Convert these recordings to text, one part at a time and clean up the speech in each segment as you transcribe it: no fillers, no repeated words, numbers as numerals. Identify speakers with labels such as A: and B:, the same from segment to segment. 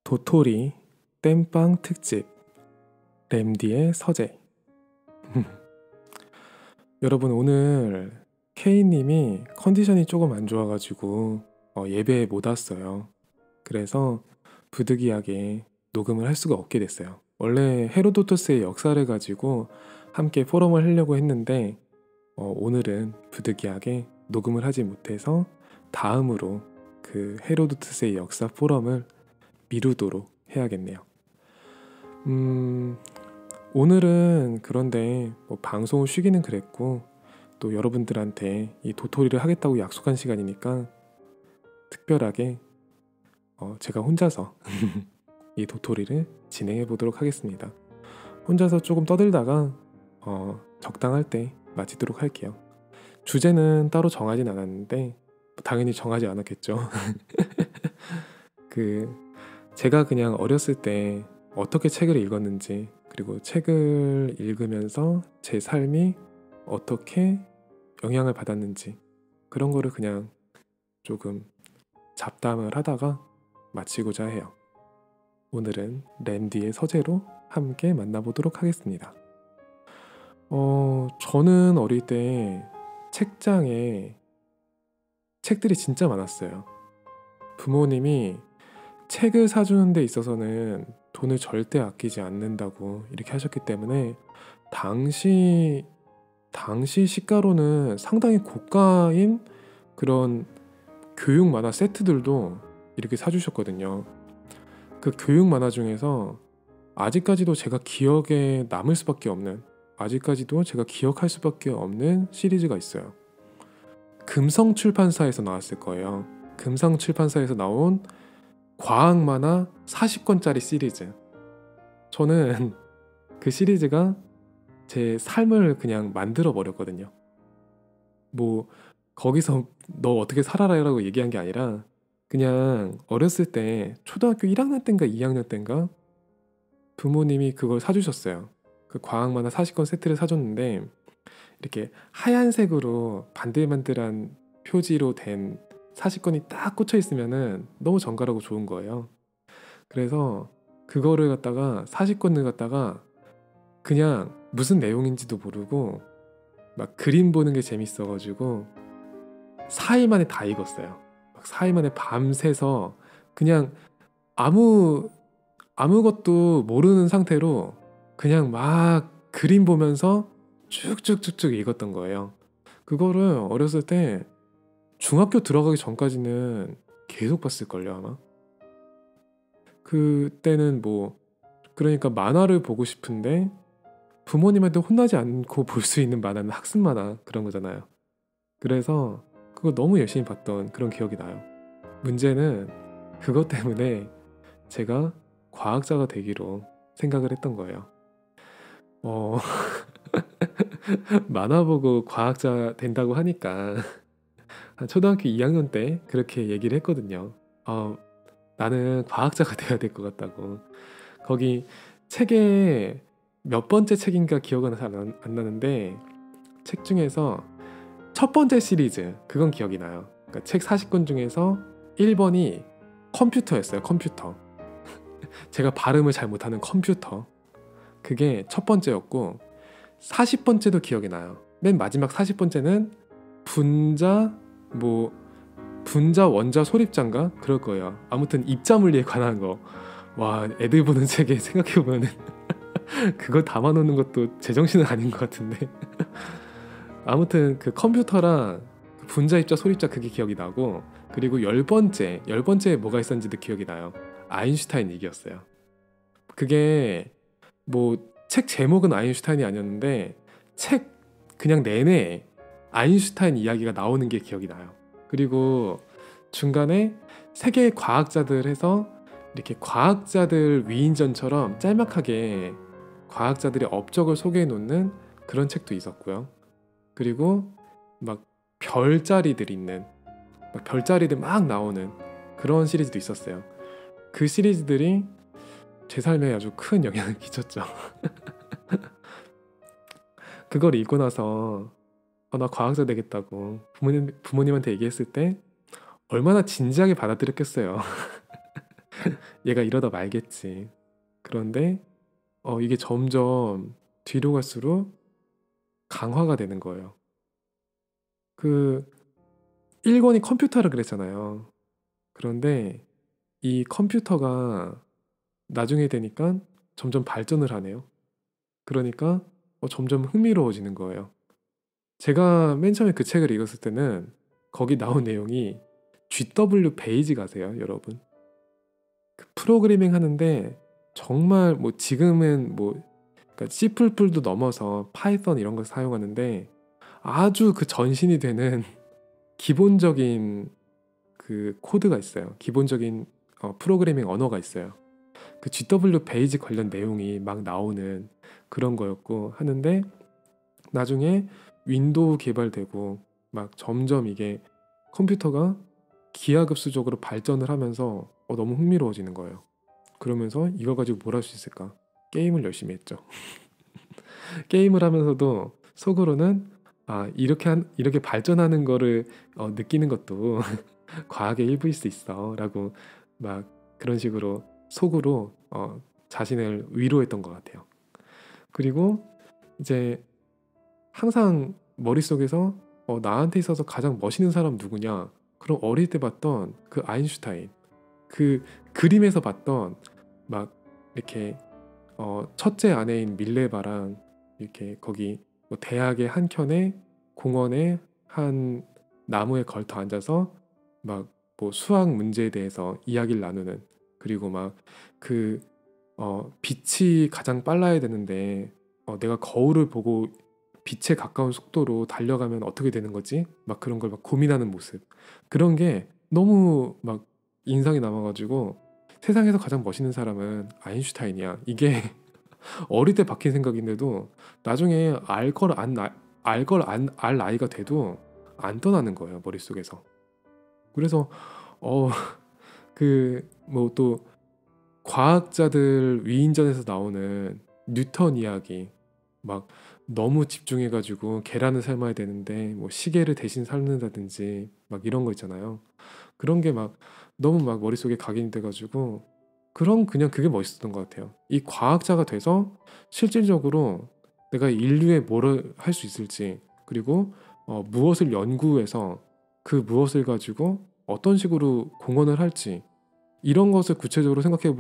A: 도토리 땜빵 특집 램디의 서재. 여러분, 오늘 K님이 컨디션이 조금 안 좋아가지고 예배에 못 왔어요. 그래서 부득이하게 녹음을 할 수가 없게 됐어요. 원래 헤로도토스의 역사를 가지고 함께 포럼을 하려고 했는데 오늘은 부득이하게 녹음을 하지 못해서 다음으로 그 헤로도토스의 역사 포럼을 미루도록 해야겠네요. 오늘은 그런데 방송을 쉬기는 그랬고, 또 여러분들한테 이 도토리를 하겠다고 약속한 시간이니까 특별하게 제가 혼자서 이 도토리를 진행해 보도록 하겠습니다. 혼자서 조금 떠들다가 적당할 때 마치도록 할게요. 주제는 따로 정하진 않았는데 당연히 정하지 않았겠죠. 제가 그냥 어렸을 때 어떻게 책을 읽었는지, 그리고 책을 읽으면서 제 삶이 어떻게 영향을 받았는지, 그런 거를 그냥 조금 잡담을 하다가 마치고자 해요. 오늘은 램디의 서재로 함께 만나보도록 하겠습니다. 저는 어릴 때 책장에 책들이 진짜 많았어요. 부모님이 책을 사주는 데 있어서는 돈을 절대 아끼지 않는다고 이렇게 하셨기 때문에 당시 시가로는 상당히 고가인 그런 교육 만화 세트들도 이렇게 사주셨거든요. 그 교육 만화 중에서 아직까지도 제가 기억에 남을 수밖에 없는, 아직까지도 제가 기억할 수밖에 없는 시리즈가 있어요. 금성출판사에서 나왔을 거예요. 금성출판사에서 나온 과학 만화 40권짜리 시리즈. 저는 그 시리즈가 제 삶을 그냥 만들어 버렸거든요. 거기서 너 어떻게 살아라라고 얘기한 게 아니라 그냥 어렸을 때 초등학교 1학년 때인가 2학년 때인가 부모님이 그걸 사주셨어요. 그 과학 만화 40권 세트를 사줬는데 이렇게 하얀색으로 반들반들한 표지로 된 40권이 딱 꽂혀 있으면은 너무 정갈하고 좋은 거예요. 그래서 그거를 갖다가 40권을 갖다가 그냥 무슨 내용인지도 모르고 막 그림 보는 게 재밌어가지고 4일 만에 다 읽었어요. 막 4일 만에 밤새서 그냥 아무것도 모르는 상태로 그냥 막 그림 보면서 쭉쭉쭉쭉 읽었던 거예요. 그거를 어렸을 때 중학교 들어가기 전까지는 계속 봤을걸요, 아마. 그때는 그러니까 만화를 보고 싶은데 부모님한테 혼나지 않고 볼 수 있는 만화는 학습 만화 그런 거잖아요. 그래서 그거 너무 열심히 봤던 그런 기억이 나요. 문제는 그것 때문에 제가 과학자가 되기로 생각을 했던 거예요. 만화 보고 과학자 된다고 하니까 한 초등학교 2학년 때 그렇게 얘기를 했거든요. 나는 과학자가 돼야 될 것 같다고. 거기 책에 몇 번째 책인가 기억은 잘 안 나는데 책 중에서 첫 번째 시리즈 그건 기억이 나요. 그러니까 책 40권 중에서 1번이 컴퓨터였어요. 컴퓨터. 제가 발음을 잘 못하는 컴퓨터. 그게 첫 번째였고 40번째도 기억이 나요. 맨 마지막 40번째는 분자 원자 소립자인가? 그럴 거예요. 아무튼 입자 물리에 관한 거. 와, 애들 보는 책에 생각해보면 그걸 담아놓는 것도 제정신은 아닌 것 같은데. 아무튼 그 컴퓨터랑 분자 입자 소립자 그게 기억이 나고, 그리고 10번째에 뭐가 있었는지도 기억이 나요. 아인슈타인 얘기였어요. 그게 책 제목은 아인슈타인이 아니었는데 책 그냥 내내 아인슈타인 이야기가 나오는 게 기억이 나요. 그리고 중간에 세계 과학자들 해서 이렇게 과학자들 위인전처럼 짤막하게 과학자들의 업적을 소개해 놓는 그런 책도 있었고요. 그리고 막 별자리들 막 나오는 그런 시리즈도 있었어요. 그 시리즈들이 제 삶에 아주 큰 영향을 끼쳤죠. 그걸 읽고 나서 나 과학자 되겠다고 부모님한테 얘기했을 때 얼마나 진지하게 받아들였겠어요. 얘가 이러다 말겠지. 그런데 이게 점점 뒤로 갈수록 강화가 되는 거예요. 그 1권이 컴퓨터라 그랬잖아요. 그런데 이 컴퓨터가 나중에 되니까 점점 발전을 하네요. 그러니까 점점 흥미로워지는 거예요. 제가 맨 처음에 그 책을 읽었을 때는 거기 나온 내용이 GW 베이직 아세요, 여러분? 그 프로그래밍 하는데 정말 뭐 지금은 뭐 그러니까 C++도 넘어서 파이썬 이런 걸 사용하는데 아주 그 전신이 되는 기본적인 그 코드가 있어요. 기본적인 프로그래밍 언어가 있어요. 그 GW 베이직 관련 내용이 막 나오는 그런 거였고 하는데 나중에 윈도우 개발되고 막 점점 이게 컴퓨터가 기하급수적으로 발전을 하면서 너무 흥미로워지는 거예요. 그러면서 이거 가지고 뭘 할 수 있을까? 게임을 열심히 했죠. 게임을 하면서도 속으로는 이렇게 발전하는 거를 느끼는 것도 과학의 일부일 수 있어라고 막 그런 식으로 속으로 자신을 위로했던 것 같아요. 그리고 이제 항상 머릿속에서 나한테 있어서 가장 멋있는 사람 누구냐? 그럼 어릴 때 봤던 그 아인슈타인, 그 그림에서 봤던 막 이렇게 첫째 아내인 밀레바랑 이렇게 거기 뭐 대학의 한 켠에 공원에 한 나무에 걸터 앉아서 막 뭐 수학 문제에 대해서 이야기를 나누는, 그리고 막 그 빛이 가장 빨라야 되는데 내가 거울을 보고 빛에 가까운 속도로 달려가면 어떻게 되는 거지? 막 그런 걸 막 고민하는 모습, 그런 게 너무 막 인상이 남아가지고 세상에서 가장 멋있는 사람은 아인슈타인이야, 이게 어릴 때 박힌 생각인데도 나중에 알 나이가 돼도 안 떠나는 거예요, 머릿속에서. 그래서 그 뭐 또 과학자들 위인전에서 나오는 뉴턴 이야기, 막 너무 집중해가지고 계란을 삶아야 되는데 뭐 시계를 대신 삶는다든지 막 이런 거 있잖아요. 그런 게 막 너무 막 머릿속에 각인이 돼가지고 그냥 그게 멋있었던 것 같아요. 이 과학자가 돼서 실질적으로 내가 인류에 뭘 할 수 있을지, 그리고 무엇을 연구해서 그 무엇을 가지고 어떤 식으로 공헌을 할지, 이런 것을 구체적으로 생각해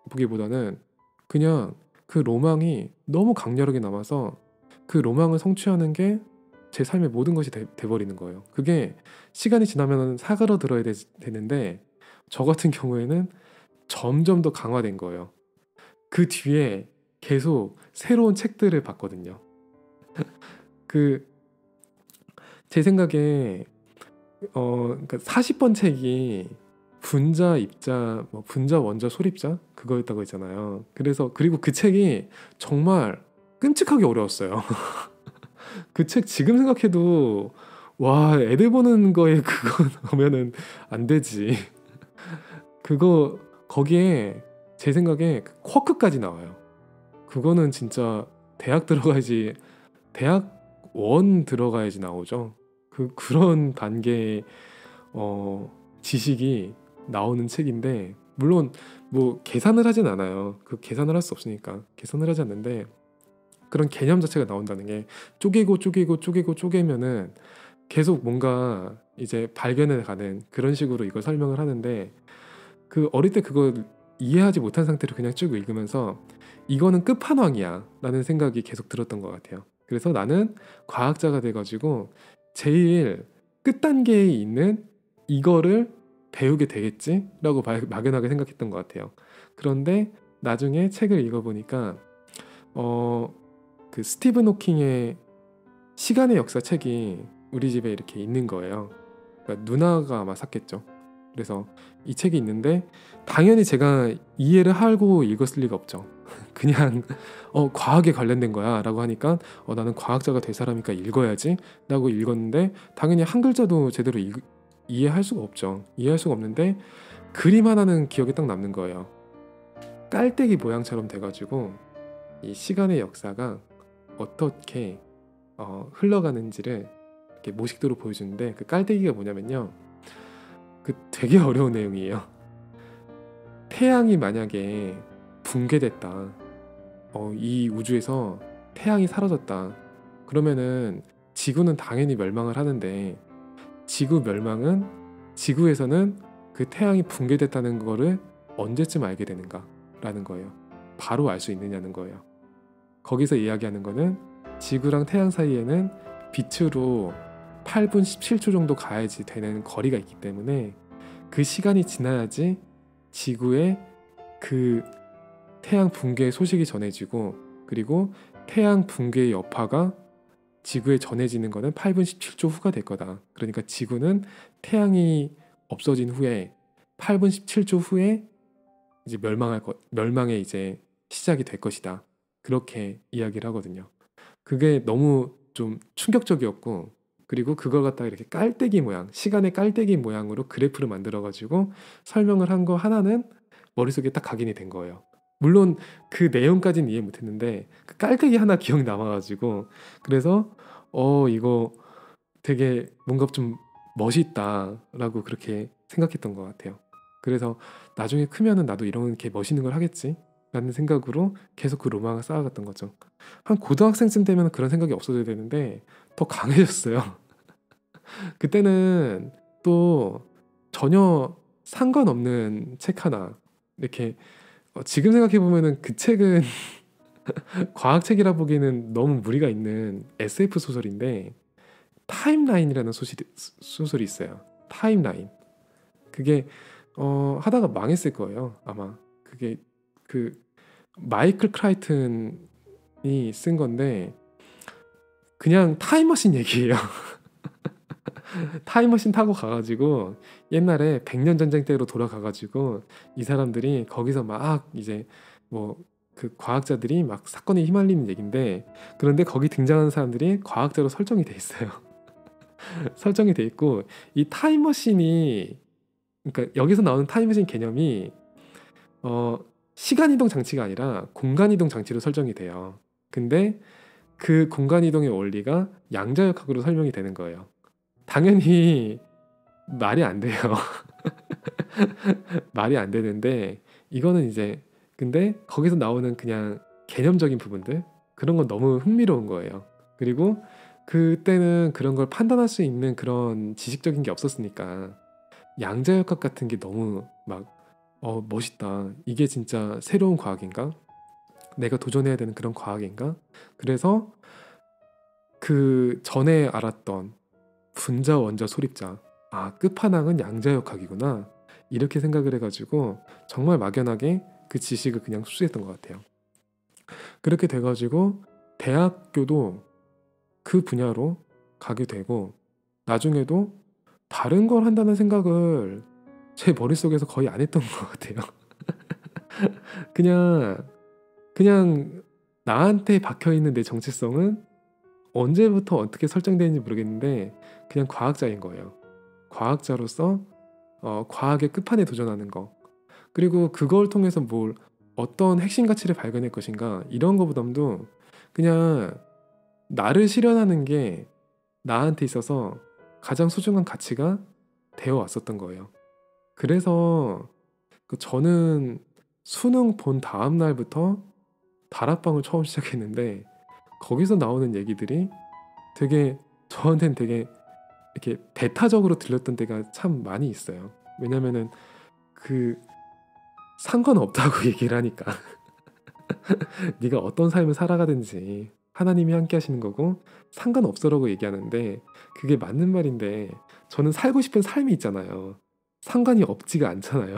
A: 보기보다는 그냥 그 로망이 너무 강렬하게 남아서 그 로망을 성취하는 게 제 삶의 모든 것이 돼버리는 거예요. 그게 시간이 지나면 사그러들어야 되는데 저 같은 경우에는 점점 더 강화된 거예요. 그 뒤에 계속 새로운 책들을 봤거든요. 그 제 생각에 그러니까 40번 책이 분자, 입자, 뭐 분자, 원자, 소립자 그거였다고 했잖아요. 그리고 그 책이 정말 끔찍하게 어려웠어요. 그 책 지금 생각해도 와, 애들 보는 거에 그거 보면은 안 되지. 그거 거기에 제 생각에 그 쿼크까지 나와요. 그거는 진짜 대학 들어가야지, 대학 원 들어가야지 나오죠. 그런 단계의 지식이 나오는 책인데, 물론 뭐 계산을 하진 않아요. 그 계산을 할 수 없으니까 계산을 하지 않는데, 그런 개념 자체가 나온다는 게 쪼개면은 계속 뭔가 이제 발견해 가는 그런 식으로 이걸 설명을 하는데, 그 어릴 때 그걸 이해하지 못한 상태로 그냥 쭉 읽으면서 이거는 끝판왕이야 라는 생각이 계속 들었던 것 같아요. 그래서 나는 과학자가 돼가지고 제일 끝단계에 있는 이거를 배우게 되겠지 라고 막연하게 생각했던 것 같아요. 그런데 나중에 책을 읽어보니까 그 스티븐 호킹의 시간의 역사 책이 우리 집에 이렇게 있는 거예요. 그러니까 누나가 아마 샀겠죠. 그래서 이 책이 있는데 당연히 제가 이해를 하고 읽었을 리가 없죠. 그냥 과학에 관련된 거야 라고 하니까 나는 과학자가 될 사람이니까 읽어야지 라고 읽었는데, 당연히 한 글자도 제대로 이해할 수가 없죠. 이해할 수가 없는데 그림 하나는 기억에 딱 남는 거예요. 깔때기 모양처럼 돼가지고 이 시간의 역사가 어떻게 흘러가는지를 이렇게 모식도로 보여주는데, 그 깔때기가 뭐냐면요, 그 되게 어려운 내용이에요. 태양이 만약에 붕괴됐다, 이 우주에서 태양이 사라졌다, 그러면은 지구는 당연히 멸망을 하는데, 지구 멸망은 지구에서는 그 태양이 붕괴됐다는 거를 언제쯤 알게 되는가 라는 거예요. 바로 알 수 있느냐는 거예요. 거기서 이야기하는 거는 지구랑 태양 사이에는 빛으로 8분 17초 정도 가야지 되는 거리가 있기 때문에 그 시간이 지나야지 지구에 그 태양 붕괴 소식이 전해지고, 그리고 태양 붕괴의 여파가 지구에 전해지는 거는 8분 17초 후가 될 거다. 그러니까 지구는 태양이 없어진 후에 8분 17초 후에 이제 멸망의 이제 시작이 될 것이다. 그렇게 이야기를 하거든요. 그게 너무 좀 충격적이었고, 그리고 그걸 갖다가 이렇게 깔때기 모양, 시간의 깔때기 모양으로 그래프를 만들어 가지고 설명을 한 거 하나는 머릿속에 딱 각인이 된 거예요. 물론 그 내용까지는 이해 못했는데 그 깔때기 하나 기억이 남아가지고, 그래서 이거 되게 뭔가 좀 멋있다라고 그렇게 생각했던 것 같아요. 그래서 나중에 크면은 나도 이런 게 멋있는 걸 하겠지 라는 생각으로 계속 그 로망을 쌓아갔던 거죠. 한 고등학생쯤 되면 그런 생각이 없어져야 되는데 더 강해졌어요. 그때는 또 전혀 상관없는 책 하나, 이렇게 지금 생각해 보면은 그 책은 과학책이라 보기에는 너무 무리가 있는 SF 소설인데, 타임라인이라는 소설이 있어요. 타임라인. 그게 하다가 망했을 거예요, 아마. 그게 그 마이클 크라이튼이 쓴 건데 그냥 타임머신 얘기예요. 타임머신 타고 가가지고 옛날에 백년 전쟁 때로 돌아가가지고 이 사람들이 거기서 막 이제 뭐 그 과학자들이 막 사건에 휘말리는 얘긴데, 그런데 거기 등장하는 사람들이 과학자로 설정이 돼 있어요. 설정이 돼 있고, 이 타임머신이, 그러니까 여기서 나오는 타임머신 개념이 시간 이동 장치가 아니라 공간 이동 장치로 설정이 돼요. 근데 그 공간 이동의 원리가 양자역학으로 설명이 되는 거예요. 당연히 말이 안 돼요. 말이 안 되는데, 이거는 이제 근데 거기서 나오는 그냥 개념적인 부분들, 그런 건 너무 흥미로운 거예요. 그리고 그때는 그런 걸 판단할 수 있는 그런 지식적인 게 없었으니까 양자역학 같은 게 너무 막 멋있다, 이게 진짜 새로운 과학인가, 내가 도전해야 되는 그런 과학인가. 그래서 그 전에 알았던 분자 원자 소립자, 끝판왕은 양자역학이구나, 이렇게 생각을 해가지고 정말 막연하게 그 지식을 그냥 흡수했던 것 같아요. 그렇게 돼가지고 대학교도 그 분야로 가게 되고, 나중에도 다른 걸 한다는 생각을 제 머릿속에서 거의 안 했던 것 같아요. 그냥 나한테 박혀있는 내 정체성은 언제부터 어떻게 설정되는지 모르겠는데 그냥 과학자인 거예요. 과학자로서 과학의 끝판에 도전하는 거, 그리고 그걸 통해서 어떤 핵심 가치를 발견할 것인가, 이런 거보다도 그냥 나를 실현하는 게 나한테 있어서 가장 소중한 가치가 되어 왔었던 거예요. 그래서 저는 수능 본 다음 날부터 다락방을 처음 시작했는데, 거기서 나오는 얘기들이 되게 저한테는 되게 이렇게 배타적으로 들렸던 때가 참 많이 있어요. 왜냐면은 그 상관없다고 얘기를 하니까. 네가 어떤 삶을 살아가든지 하나님이 함께 하시는 거고 상관없어라고 얘기하는데, 그게 맞는 말인데 저는 살고 싶은 삶이 있잖아요. 상관이 없지가 않잖아요.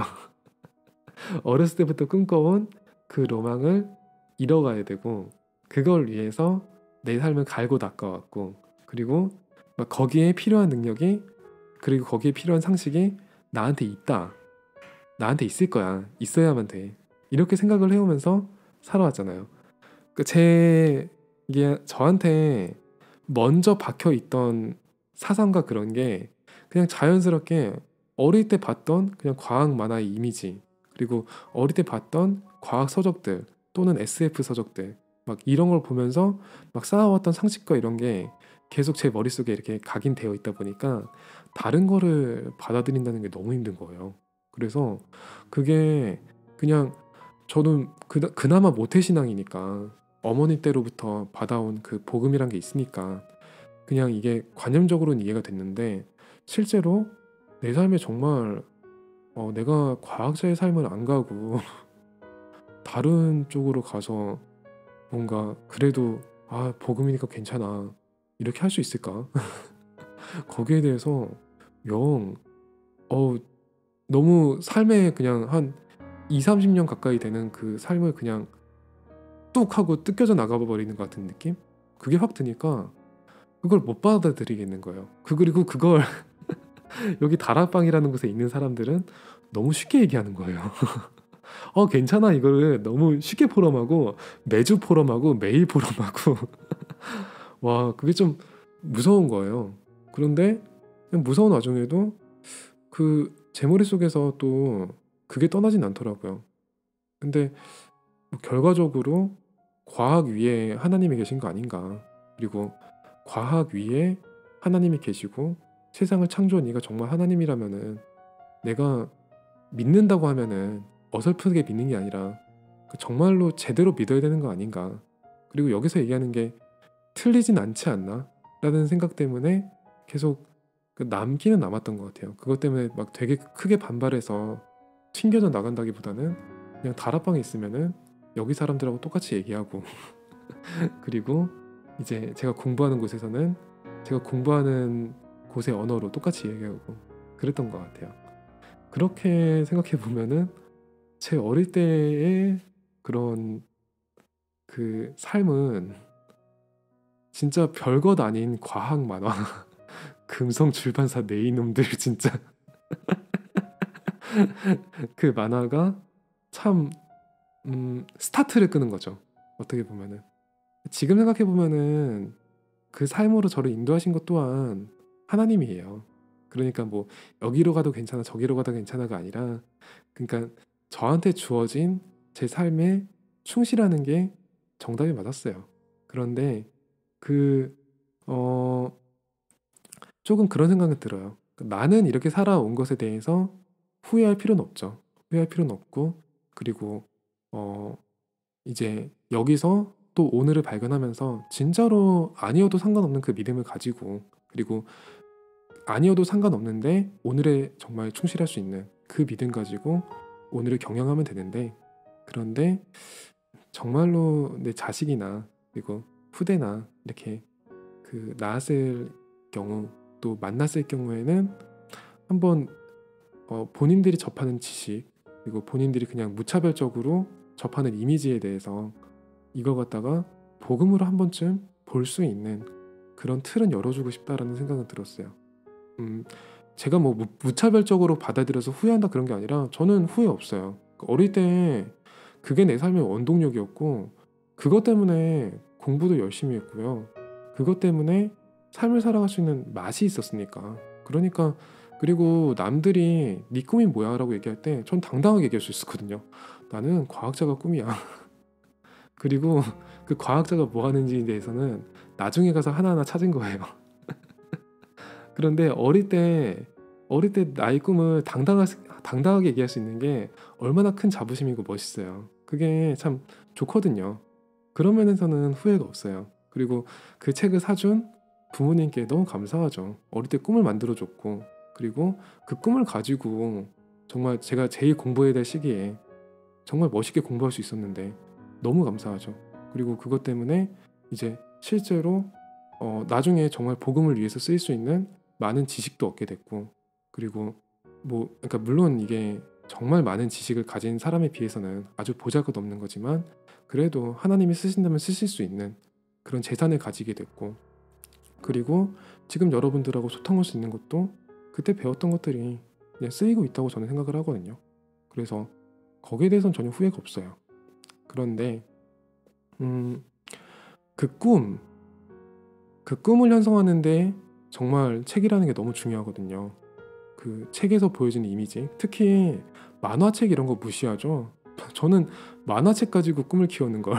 A: 어렸을 때부터 꿈꿔온 그 로망을 이뤄가야 되고, 그걸 위해서 내 삶을 갈고 닦아왔고, 그리고 막 거기에 필요한 능력이, 그리고 거기에 필요한 상식이 나한테 있다, 나한테 있을 거야, 있어야만 돼, 이렇게 생각을 해오면서 살아왔잖아요. 이게 저한테 먼저 박혀있던 사상과 그런 게 그냥 자연스럽게 어릴 때 봤던 그냥 과학 만화의 이미지, 그리고 어릴 때 봤던 과학 서적들 또는 SF 서적들, 막 이런 걸 보면서 막 쌓아왔던 상식과 이런 게 계속 제 머릿속에 이렇게 각인되어 있다 보니까 다른 거를 받아들인다는 게 너무 힘든 거예요. 그래서 그게 그냥 저는 그나마 모태신앙이니까 어머니 때로부터 받아온 그 복음이란 게 있으니까 그냥 이게 관념적으로는 이해가 됐는데 실제로 내 삶에 정말 내가 과학자의 삶을 안 가고 다른 쪽으로 가서 뭔가 그래도 복음이니까 괜찮아 이렇게 할 수 있을까? 거기에 대해서 영 너무 삶에 그냥 한 2, 30년 가까이 되는 그 삶을 그냥 뚝 하고 뜯겨져 나가 버리는 것 같은 느낌? 그게 확 드니까 그걸 못 받아들이겠는 거예요. 그리고 그걸 여기 다락방이라는 곳에 있는 사람들은 너무 쉽게 얘기하는 거예요. 괜찮아 이거를 너무 쉽게 포럼하고 매주 포럼하고 매일 포럼하고 와 그게 좀 무서운 거예요. 그런데 그냥 무서운 와중에도 제 머릿속에서 또 그게 떠나진 않더라고요. 근데 뭐 결과적으로 과학 위에 하나님이 계신 거 아닌가, 그리고 과학 위에 하나님이 계시고 세상을 창조한 이가 정말 하나님이라면은 내가 믿는다고 하면은 어설프게 믿는 게 아니라 정말로 제대로 믿어야 되는 거 아닌가. 그리고 여기서 얘기하는 게 틀리진 않지 않나 라는 생각 때문에 계속 남기는 남았던 것 같아요. 그것 때문에 막 되게 크게 반발해서 튕겨져 나간다기보다는 그냥 다락방에 있으면은 여기 사람들하고 똑같이 얘기하고 그리고 이제 제가 공부하는 곳에서는 제가 공부하는 곳의 언어로 똑같이 얘기하고 그랬던 것 같아요. 그렇게 생각해 보면은 제 어릴 때의 그런 그 삶은 진짜 별것 아닌 과학 만화 금성 출판사 내 이놈들 진짜 그 만화가 참 스타트를 끄는 거죠. 어떻게 보면은 지금 생각해 보면은 그 삶으로 저를 인도하신 것 또한 하나님이에요. 그러니까 뭐 여기로 가도 괜찮아 저기로 가도 괜찮아가 아니라 그러니까 저한테 주어진 제 삶에 충실하는 게 정답이 맞았어요. 그런데 그 조금 그런 생각이 들어요. 나는 이렇게 살아온 것에 대해서 후회할 필요는 없죠. 후회할 필요는 없고 그리고 이제 여기서 또 오늘을 발견하면서 진짜로 아니어도 상관없는 그 믿음을 가지고 그리고 아니어도 상관없는데 오늘에 정말 충실할 수 있는 그 믿음 가지고 오늘을 경영하면 되는데 그런데 정말로 내 자식이나 그리고 후대나 이렇게 낳았을 경우 또 만났을 경우에는 한번 본인들이 접하는 지식 그리고 본인들이 그냥 무차별적으로 접하는 이미지에 대해서 이걸 갖다가 복음으로 한 번쯤 볼 수 있는 그런 틀은 열어주고 싶다라는 생각은 들었어요. 제가 뭐 무차별적으로 받아들여서 후회한다 그런 게 아니라 저는 후회 없어요. 어릴 때 그게 내 삶의 원동력이었고 그것 때문에 공부도 열심히 했고요. 그것 때문에 삶을 살아갈 수 있는 맛이 있었으니까. 그러니까 그리고 남들이 네 꿈이 뭐야 라고 얘기할 때 전 당당하게 얘기할 수 있었거든요. 나는 과학자가 꿈이야. 그리고 그 과학자가 뭐 하는지에 대해서는 나중에 가서 하나하나 찾은 거예요. 그런데 어릴 때 나의 꿈을 당당하게 얘기할 수 있는 게 얼마나 큰 자부심이고 멋있어요. 그게 참 좋거든요. 그런 면에서는 후회가 없어요. 그리고 그 책을 사준 부모님께 너무 감사하죠. 어릴 때 꿈을 만들어줬고 그리고 그 꿈을 가지고 정말 제가 제일 공부해야 될 시기에 정말 멋있게 공부할 수 있었는데 너무 감사하죠. 그리고 그것 때문에 이제 실제로 나중에 정말 복음을 위해서 쓰일 수 있는 많은 지식도 얻게 됐고 그리고 뭐 그러니까 물론 이게 정말 많은 지식을 가진 사람에 비해서는 아주 보잘것없는 거지만 그래도 하나님이 쓰신다면 쓰실 수 있는 그런 재산을 가지게 됐고 그리고 지금 여러분들하고 소통할 수 있는 것도 그때 배웠던 것들이 그냥 쓰이고 있다고 저는 생각을 하거든요. 그래서 거기에 대해서는 전혀 후회가 없어요. 그런데 그 꿈을 형성하는데 정말 책이라는 게 너무 중요하거든요. 그 책에서 보여지는 이미지, 특히 만화책 이런 거 무시하죠. 저는 만화책 가지고 꿈을 키우는 걸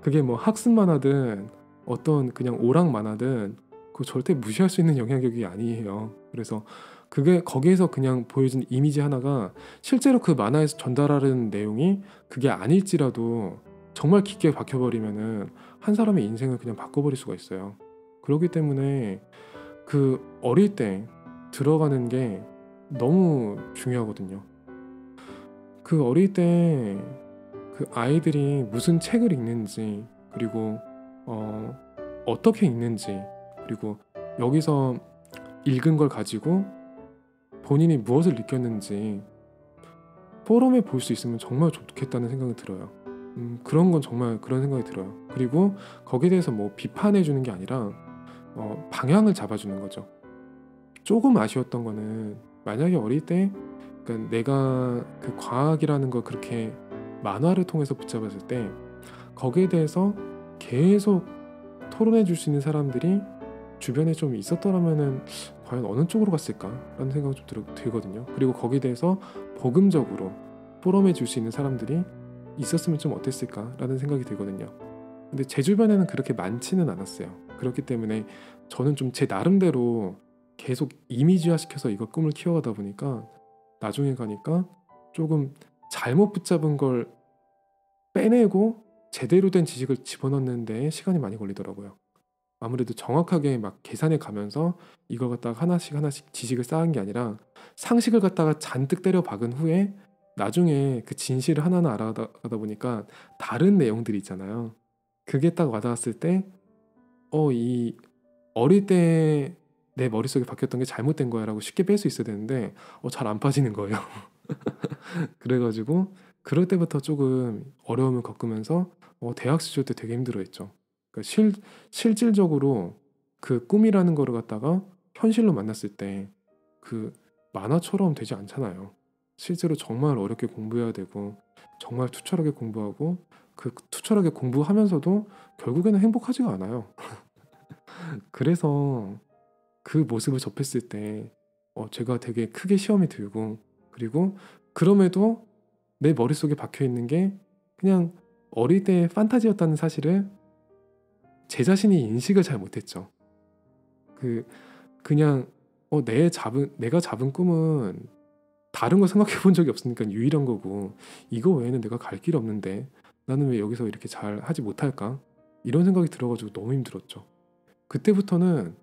A: 그게 뭐 학습 만화든 어떤 그냥 오락 만화든 그거 절대 무시할 수 있는 영향력이 아니에요. 그래서 그게 거기에서 그냥 보여준 이미지 하나가 실제로 그 만화에서 전달하는 내용이 그게 아닐지라도 정말 깊게 박혀버리면은 한 사람의 인생을 그냥 바꿔버릴 수가 있어요. 그렇기 때문에 그 어릴 때 들어가는 게 너무 중요하거든요. 그 어릴 때 그 아이들이 무슨 책을 읽는지, 그리고 어떻게 읽는지, 그리고 여기서 읽은 걸 가지고 본인이 무엇을 느꼈는지 포럼에 볼 수 있으면 정말 좋겠다는 생각이 들어요. 그런 건 정말 그런 생각이 들어요. 그리고 거기에 대해서 뭐 비판해 주는 게 아니라 방향을 잡아주는 거죠. 조금 아쉬웠던 거는, 만약에 어릴 때 그러니까 내가 그 과학이라는 걸 그렇게 만화를 통해서 붙잡았을 때 거기에 대해서 계속 토론해 줄 수 있는 사람들이 주변에 좀 있었더라면은 과연 어느 쪽으로 갔을까라는 생각이 좀 들거든요. 그리고 거기에 대해서 복음적으로 포럼해 줄 수 있는 사람들이 있었으면 좀 어땠을까라는 생각이 들거든요. 근데 제 주변에는 그렇게 많지는 않았어요. 그렇기 때문에 저는 좀 제 나름대로 계속 이미지화 시켜서 이거 꿈을 키워가다 보니까 나중에 가니까 조금 잘못 붙잡은 걸 빼내고 제대로 된 지식을 집어넣는 데 시간이 많이 걸리더라고요. 아무래도 정확하게 막 계산해 가면서 이걸 갖다가 하나씩 하나씩 지식을 쌓은 게 아니라 상식을 갖다가 잔뜩 때려 박은 후에 나중에 그 진실을 하나하나 알아가다 보니까 다른 내용들이 있잖아요. 그게 딱 와닿았을 때 이 어릴 때 내 머릿속에 박혔던 게 잘못된 거야 라고 쉽게 뺄 수 있어야 되는데 잘 안 빠지는 거예요. 그래가지고 그럴 때부터 조금 어려움을 겪으면서 대학 시절 때 되게 힘들어했죠. 그러니까 실질적으로 그 꿈이라는 거를 갖다가 현실로 만났을 때 그 만화처럼 되지 않잖아요. 실제로 정말 어렵게 공부해야 되고 정말 투철하게 공부하고 그 투철하게 공부하면서도 결국에는 행복하지가 않아요. 그래서 그 모습을 접했을 때 제가 되게 크게 시험이 들고, 그리고 그럼에도 내 머릿속에 박혀있는 게 그냥 어릴 때의 판타지였다는 사실을 제 자신이 인식을 잘 못했죠. 그냥 내가 잡은 꿈은 다른 거 생각해 본 적이 없으니까 유일한 거고, 이거 외에는 내가 갈 길 없는데 나는 왜 여기서 이렇게 잘 하지 못할까? 이런 생각이 들어가지고 너무 힘들었죠. 그때부터는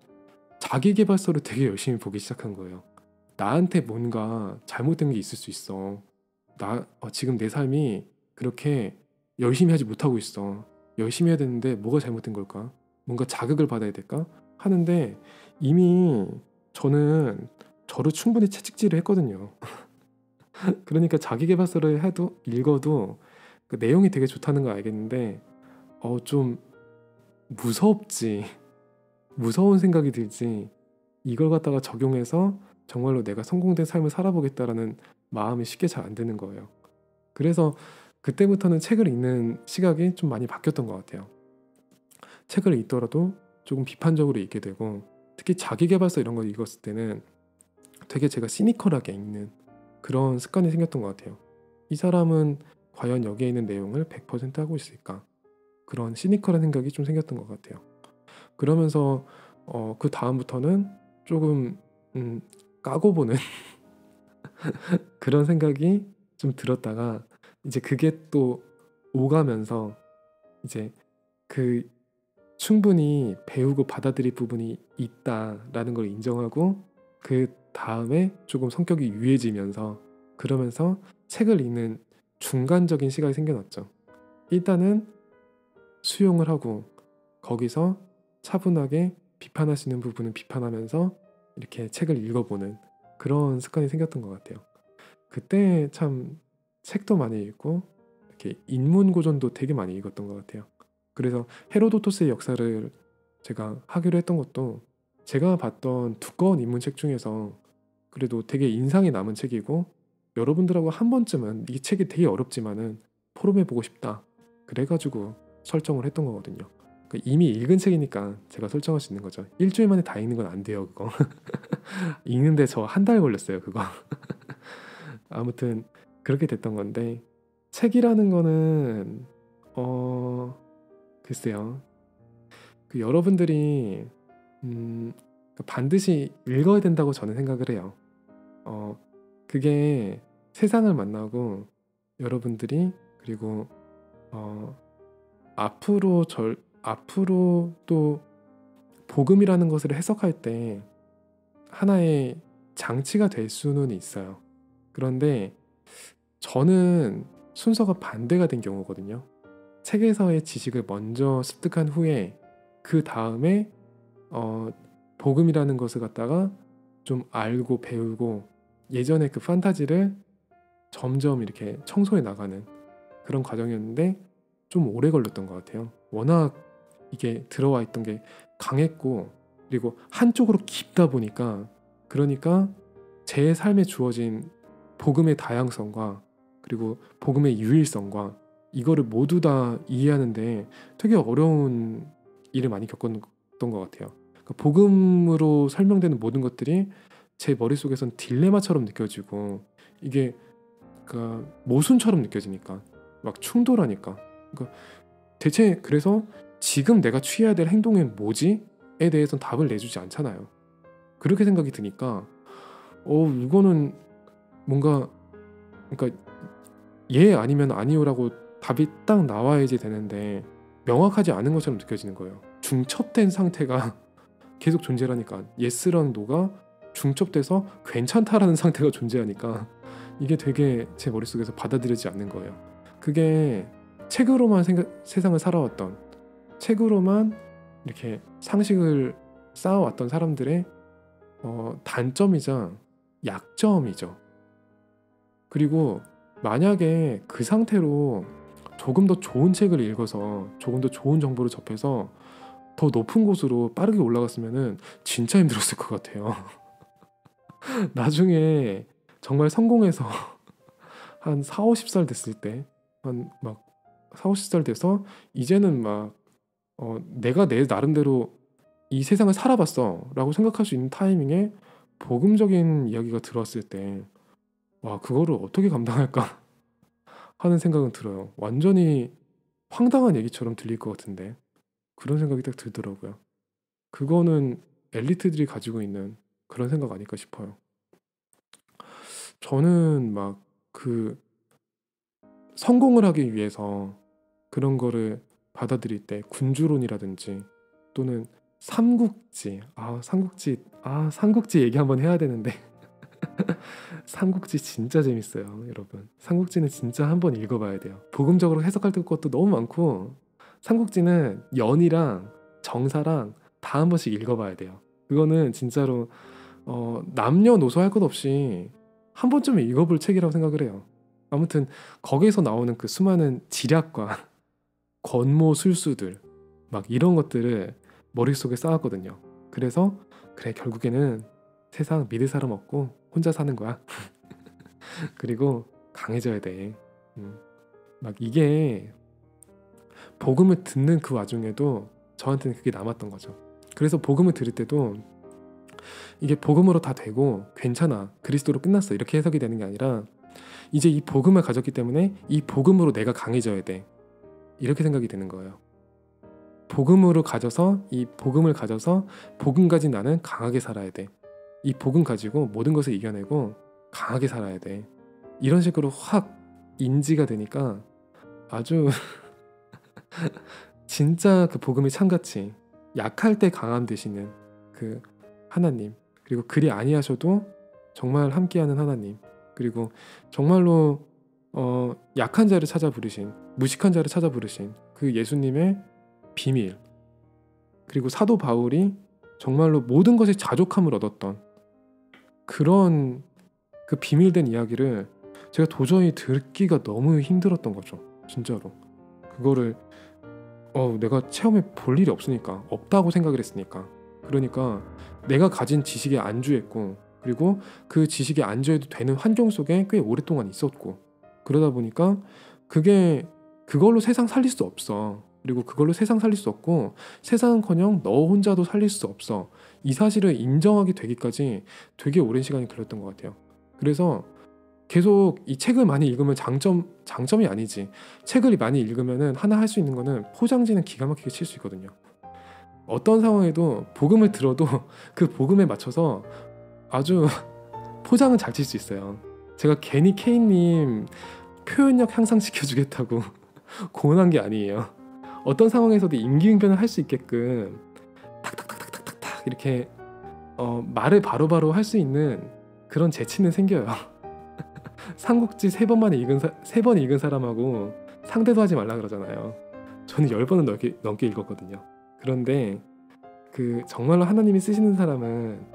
A: 자기계발서를 되게 열심히 보기 시작한 거예요. 나한테 뭔가 잘못된 게 있을 수 있어. 지금 내 삶이 그렇게 열심히 하지 못하고 있어. 열심히 해야 되는데 뭐가 잘못된 걸까? 뭔가 자극을 받아야 될까? 하는데 이미 저는 저를 충분히 채찍질을 했거든요. 그러니까 자기계발서를 읽어도 그 내용이 되게 좋다는 걸 알겠는데 좀 무섭지. 무서운 생각이 들지, 이걸 갖다가 적용해서 정말로 내가 성공된 삶을 살아보겠다라는 마음이 쉽게 잘 안 드는 거예요. 그래서 그때부터는 책을 읽는 시각이 좀 많이 바뀌었던 것 같아요. 책을 읽더라도 조금 비판적으로 읽게 되고, 특히 자기계발서 이런 거 읽었을 때는 되게 제가 시니컬하게 읽는 그런 습관이 생겼던 것 같아요. 이 사람은 과연 여기에 있는 내용을 100% 하고 있을까? 그런 시니컬한 생각이 좀 생겼던 것 같아요. 그러면서 그 다음부터는 조금 까고 보는 그런 생각이 좀 들었다가, 이제 그게 또 오가면서 이제 그 충분히 배우고 받아들일 부분이 있다라는 걸 인정하고, 그 다음에 조금 성격이 유해지면서, 그러면서 책을 읽는 중간적인 시각이 생겨났죠. 일단은 수용을 하고 거기서 차분하게 비판할 수 있는 부분은 비판하면서 이렇게 책을 읽어보는 그런 습관이 생겼던 것 같아요. 그때 참 책도 많이 읽고 이렇게 인문고전도 되게 많이 읽었던 것 같아요. 그래서 헤로도토스의 역사를 제가 하기로 했던 것도 제가 봤던 두꺼운 인문책 중에서 그래도 되게 인상이 남은 책이고, 여러분들하고 한 번쯤은 이 책이 되게 어렵지만은 포럼해보고 싶다 그래가지고 설정을 했던 거거든요. 이미 읽은 책이니까 제가 설정할 수 있는 거죠. 일주일 만에 다 읽는 건 안 돼요, 그거. 읽는데 저 한 달 걸렸어요, 그거. 아무튼 그렇게 됐던 건데, 책이라는 거는 글쎄요, 그 여러분들이 반드시 읽어야 된다고 저는 생각을 해요. 그게 세상을 만나고 여러분들이 그리고 앞으로 또 복음이라는 것을 해석할 때 하나의 장치가 될 수는 있어요. 그런데 저는 순서가 반대가 된 경우거든요. 책에서의 지식을 먼저 습득한 후에 그 다음에 복음이라는 것을 갖다가 좀 알고 배우고 예전에 그 판타지를 점점 이렇게 청소해 나가는 그런 과정이었는데 좀 오래 걸렸던 것 같아요. 워낙 이게 들어와 있던 게 강했고 그리고 한쪽으로 깊다 보니까 그러니까 제 삶에 주어진 복음의 다양성과 그리고 복음의 유일성과 이거를 모두 다 이해하는데 되게 어려운 일을 많이 겪었던 것 같아요. 그러니까 복음으로 설명되는 모든 것들이 제 머릿속에선 딜레마처럼 느껴지고 이게 그러니까 모순처럼 느껴지니까 막 충돌하니까 그러니까 대체 그래서 지금 내가 취해야 될 행동은 뭐지? 에 대해서는 답을 내주지 않잖아요. 그렇게 생각이 드니까 이거는 뭔가 그러니까 예 아니면 아니요라고 답이 딱 나와야지 되는데 명확하지 않은 것처럼 느껴지는 거예요. 중첩된 상태가 계속 존재하니까 예스랑 노가 중첩돼서 괜찮다라는 상태가 존재하니까 이게 되게 제 머릿속에서 받아들이지 않는 거예요. 그게 책으로만 세상을 살아왔던 책으로만 이렇게 상식을 쌓아왔던 사람들의 단점이자 약점이죠. 그리고 만약에 그 상태로 조금 더 좋은 책을 읽어서 조금 더 좋은 정보를 접해서 더 높은 곳으로 빠르게 올라갔으면 진짜 힘들었을 것 같아요. 나중에 정말 성공해서 한 4, 50살 됐을 때 한 막 4, 50살 돼서 이제는 막 내가 내 나름대로 이 세상을 살아봤어 라고 생각할 수 있는 타이밍에 복음적인 이야기가 들어왔을 때 와 그거를 어떻게 감당할까 하는 생각은 들어요. 완전히 황당한 얘기처럼 들릴 것 같은데 그런 생각이 딱 들더라고요. 그거는 엘리트들이 가지고 있는 그런 생각 아닐까 싶어요. 저는 막 그 성공을 하기 위해서 그런 거를 받아들일 때 군주론이라든지 또는 삼국지 얘기 한번 해야 되는데 삼국지 진짜 재밌어요, 여러분. 삼국지는 진짜 한번 읽어봐야 돼요. 복음적으로 해석할 것도 너무 많고 삼국지는 연이랑 정사랑 다 한 번씩 읽어봐야 돼요. 그거는 진짜로 남녀노소 할 것 없이 한 번쯤은 읽어볼 책이라고 생각을 해요. 아무튼 거기에서 나오는 그 수많은 지략과 권모술수들 막 이런 것들을 머릿속에 쌓았거든요. 그래서 그래 결국에는 세상 믿을 사람 없고 혼자 사는 거야. 그리고 강해져야 돼. 막 이게 복음을 듣는 그 와중에도 저한테는 그게 남았던 거죠. 그래서 복음을 들을 때도 이게 복음으로 다 되고 괜찮아 그리스도로 끝났어 이렇게 해석이 되는 게 아니라 이제 이 복음을 가졌기 때문에 이 복음으로 내가 강해져야 돼 이렇게 생각이 되는 거예요. 이 복음을 가져서 복음 가진 나는 강하게 살아야 돼. 이 복음 가지고 모든 것을 이겨내고 강하게 살아야 돼. 이런 식으로 확 인지가 되니까 아주 진짜 그 복음이 참같이 약할 때 강함 되시는 그 하나님, 그리고 그리 아니하셔도 정말 함께하는 하나님, 그리고 정말로 약한 자를 찾아 부르신, 무식한 자를 찾아 부르신 그 예수님의 비밀, 그리고 사도 바울이 정말로 모든 것에 자족함을 얻었던 그런 그 비밀된 이야기를 제가 도저히 듣기가 너무 힘들었던 거죠. 진짜로 그거를 내가 체험해 볼 일이 없다고 생각을 했으니까. 그러니까 내가 가진 지식에 안주했고, 그리고 그 지식에 안주해도 되는 환경 속에 꽤 오랫동안 있었고, 그러다 보니까 그걸로 세상 살릴 수 없어. 그리고 그걸로 세상 살릴 수 없고 세상은커녕 너 혼자도 살릴 수 없어. 이 사실을 인정하게 되기까지 되게 오랜 시간이 걸렸던 것 같아요. 그래서 계속 이 책을 많이 읽으면 장점이 아니지. 책을 많이 읽으면은 하나 할 수 있는 거는 포장지는 기가 막히게 칠 수 있거든요. 어떤 상황에도 복음을 들어도 그 복음에 맞춰서 아주 포장은 잘 칠 수 있어요. 제가 괜히 K님 표현력 향상시켜주겠다고 고언한 게 아니에요. 어떤 상황에서도 임기응변을 할 수 있게끔 탁탁탁탁탁탁 이렇게 말을 바로바로 할 수 있는 그런 재치는 생겨요. 삼국지 3번 읽은 사람하고 상대도 하지 말라 그러잖아요. 저는 10번은 넘게 읽었거든요. 그런데 그 정말로 하나님이 쓰시는 사람은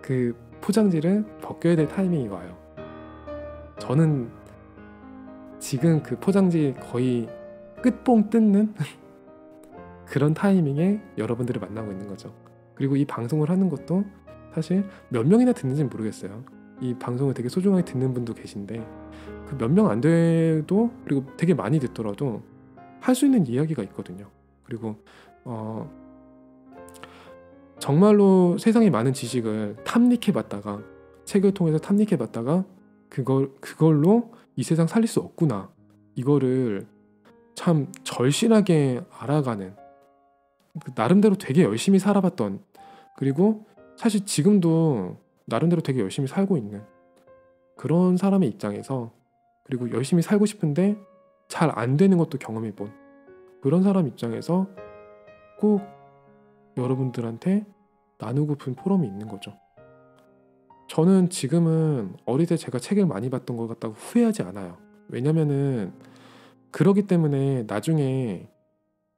A: 그 포장지를 벗겨야 될 타이밍이 와요. 저는 지금 그 포장지 거의 끝봉 뜯는 그런 타이밍에 여러분들을 만나고 있는 거죠. 그리고 이 방송을 하는 것도 사실 몇 명이나 듣는지는 모르겠어요. 이 방송을 되게 소중하게 듣는 분도 계신데 그 몇 명 안 돼도, 그리고 되게 많이 듣더라도 할 수 있는 이야기가 있거든요. 그리고 정말로 세상에 많은 지식을 탐닉해봤다가, 책을 통해서 탐닉해봤다가 그걸로 이 세상 살릴 수 없구나, 이거를 참 절실하게 알아가는, 나름대로 되게 열심히 살아봤던, 그리고 사실 지금도 나름대로 되게 열심히 살고 있는 그런 사람의 입장에서, 그리고 열심히 살고 싶은데 잘 안 되는 것도 경험해본 그런 사람 입장에서 꼭 여러분들한테 나누고픈 포럼이 있는 거죠. 저는 지금은 어릴 때 제가 책을 많이 봤던 것 같다고 후회하지 않아요. 왜냐면은 그러기 때문에 나중에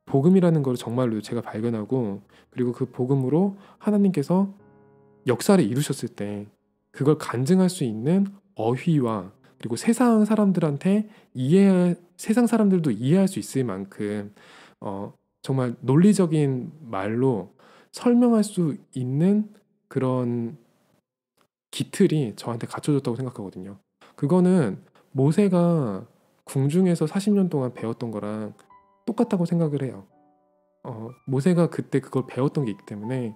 A: 복음이라는 걸 정말로 제가 발견하고, 그리고 그 복음으로 하나님께서 역사를 이루셨을 때 그걸 간증할 수 있는 어휘와, 그리고 세상 사람들한테 세상 사람들도 이해할 수 있을 만큼 정말 논리적인 말로 설명할 수 있는 그런 기틀이 저한테 갖춰졌다고 생각하거든요. 그거는 모세가 궁중에서 40년 동안 배웠던 거랑 똑같다고 생각을 해요. 모세가 그때 그걸 배웠던 게 있기 때문에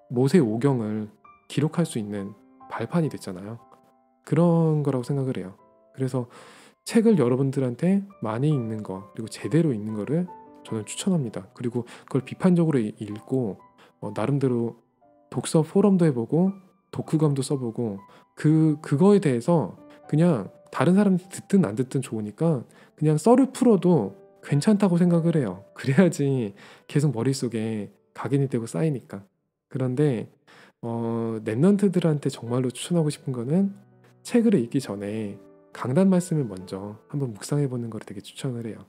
A: 모세 오경을 기록할 수 있는 발판이 됐잖아요. 그런 거라고 생각을 해요. 그래서 책을 여러분들한테 많이 읽는 거, 그리고 제대로 읽는 거를 저는 추천합니다. 그리고 그걸 비판적으로 읽고 나름대로 독서 포럼도 해보고 독후감도 써보고 그거에 대해서 그냥 다른 사람이 듣든 안 듣든 좋으니까 그냥 썰을 풀어도 괜찮다고 생각을 해요. 그래야지 계속 머릿속에 각인이 되고 쌓이니까. 그런데 랩런트들한테 정말로 추천하고 싶은 거는 책을 읽기 전에 강단 말씀을 먼저 한번 묵상해보는 걸 되게 추천을 해요.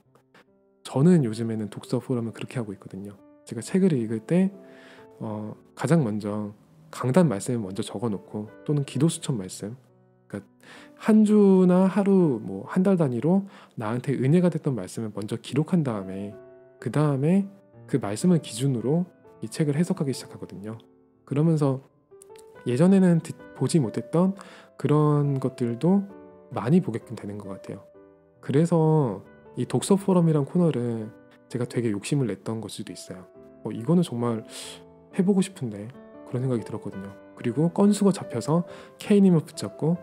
A: 저는 요즘에는 독서 포럼을 그렇게 하고 있거든요. 제가 책을 읽을 때 가장 먼저 강단 말씀을 먼저 적어놓고, 또는 기도 수천 말씀, 그러니까 한 주나 하루, 뭐 한 달 단위로 나한테 은혜가 됐던 말씀을 먼저 기록한 다음에, 그 다음에 그 말씀을 기준으로 이 책을 해석하기 시작하거든요. 그러면서 예전에는 보지 못했던 그런 것들도 많이 보게끔 되는 것 같아요. 그래서 이 독서 포럼이란 코너를 제가 되게 욕심을 냈던 걸 수도 있어요. 이거는 정말 해보고 싶은데, 그런 생각이 들었거든요. 그리고 건수가 잡혀서 K님을 붙잡고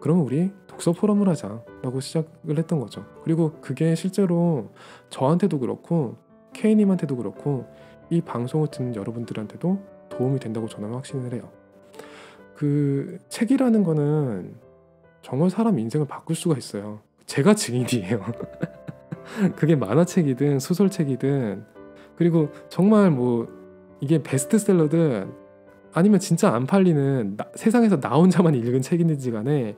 A: 그러면 우리 독서 포럼을 하자 라고 시작을 했던 거죠. 그리고 그게 실제로 저한테도 그렇고 K님한테도 그렇고 이 방송을 듣는 여러분들한테도 도움이 된다고 저는 확신을 해요. 그 책이라는 거는 정말 사람 인생을 바꿀 수가 있어요. 제가 증인이에요. 그게 만화책이든 소설책이든, 그리고 정말 뭐 이게 베스트셀러든 아니면 진짜 안 팔리는 세상에서 나 혼자만 읽은 책인지 간에